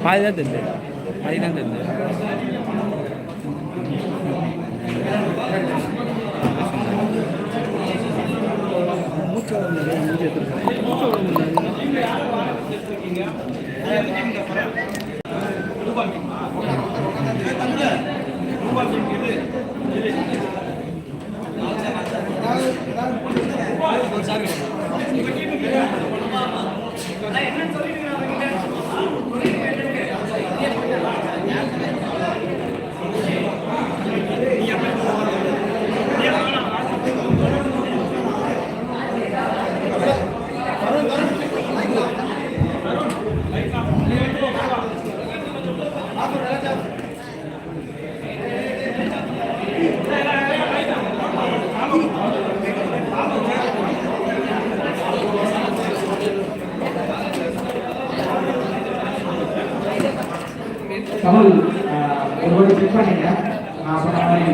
பாதி தான் தெரியுது, பாதி தான் தெரியுது. கமல் ஒரு செக் பண்ணிங்க. நான் சொன்ன மாதிரி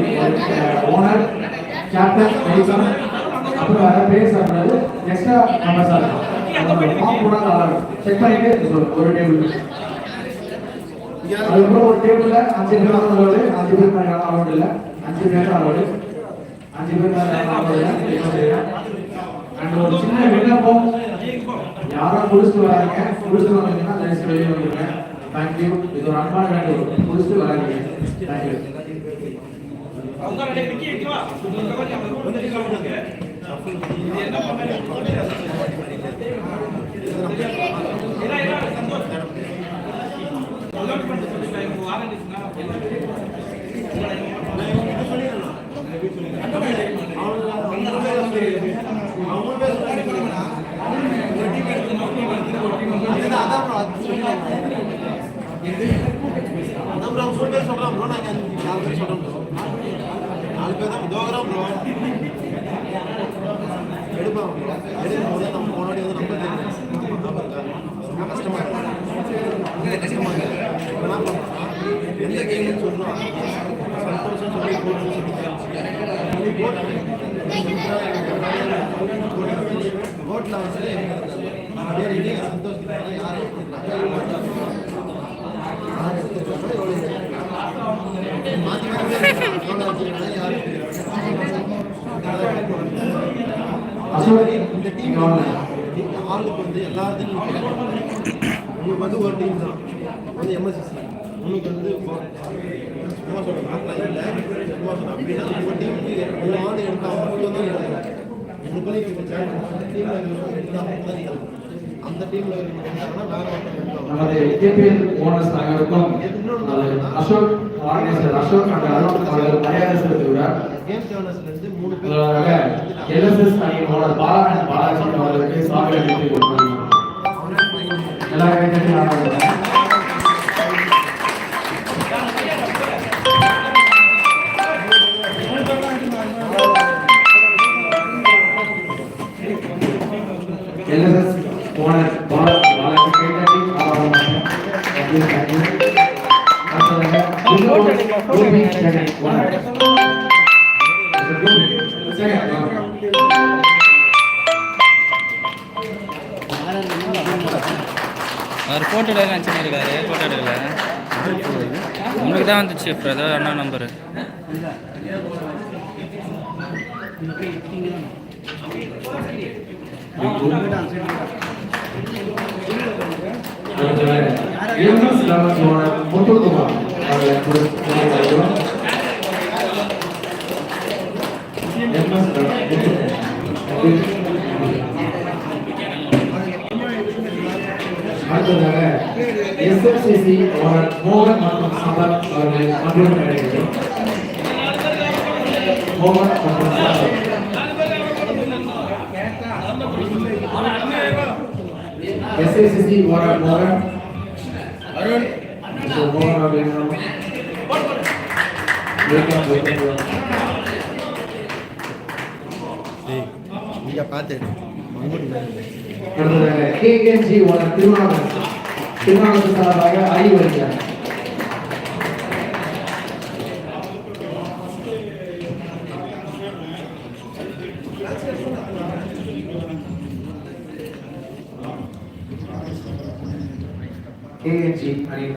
ஓனர் கேப்டன் வெல்கம் அப்புறம் வர பேர் சாப்பிட்றது எக்ஸ்ட்ரா நம்பர் சார் ஃபார்ம் கூட செக் பண்ணிட்டு ஒரு டேபிள். அதுக்கப்புறம் ஒரு டேபிளில் 5 பேர் அலோடு, 5 பேர் மேலே அலோடு இல்லை, 5 பேர் அலோடு, 5 பேர் மேலே அலோடு இல்லை. அண்ட் ஒரு சின்ன விண்ணப்பம், யாரும் குடிச்சிட்டு வராங்க, குடிச்சிட்டு வந்தீங்கன்னா லைஃப் வெளியே வந்துருங்க. தேங்க்யூ. இது ஒரு அன்பான வேண்டுகோள், குடிச்சிட்டு வராங்க. தேங்க்யூ. எந்த கேம் சொல்றோம் ஓட்ல வந்து சந்தோஷ் இந்த டீம் ஆளுக்கு வந்து எல்லாத்தையும் உங்களுக்கு வந்து ஒரு டீம் தான் வந்து எம்எஸ்சி உனக்கு வந்து சும்மா சொல்கிறேன் இல்லை சும்மா சொல்கிறேன் அப்படின்னா உங்கள் டீமுக்கு ஒரு ஆள் எடுத்தால் மட்டும்தான் உங்களுக்குள்ளே டீமில் எடுத்தால் அந்த டீமில் இருந்தாங்கன்னா நமது கேபிஎல் ஓனர்ஸ் அனைவருக்கும் அசோக் ஆர்கனைசர் அசோக் அண்ட் அருண் அவர்கள் மரியாதை செலுத்துகிறார். கேம் சேனல்ஸ்லேருந்து 3 பேர் எல்எஸ்எஸ் அணியின் ஓனர் பாலா அண்ட் பாலாஜி அவர்களுக்கு சாமி அளித்து கொடுத்தாங்க. எல்லாரும் எல்எஸ்எஸ் ஓனர் பாலாஜி கேட்டாட்டி அவர் ஃபோட்டோ எடுக்க இருக்காரு, ஃபோட்டோ எடுக்கல. உங்களுக்கு தான் வந்துச்சு பிரதர் அண்ணா நம்பரு. அடுத்ததாக எஸ்எஃப்சிசி ஓனர் மோகன் மற்றும் சம்பத் அவர்கள் கம்ப்யூட்டர் நடைபெறும். மோகன் மற்றும் சம்பத் எஸ்எஃப்சிசி ஓனர் மோகன் அருண் மோகன் அவர்கள் இங்கே பார்த்து அடுத்ததாக கேஎன்ஜி ஓனர் திருமணம் சார்பாக அறிவு வருகிறார்.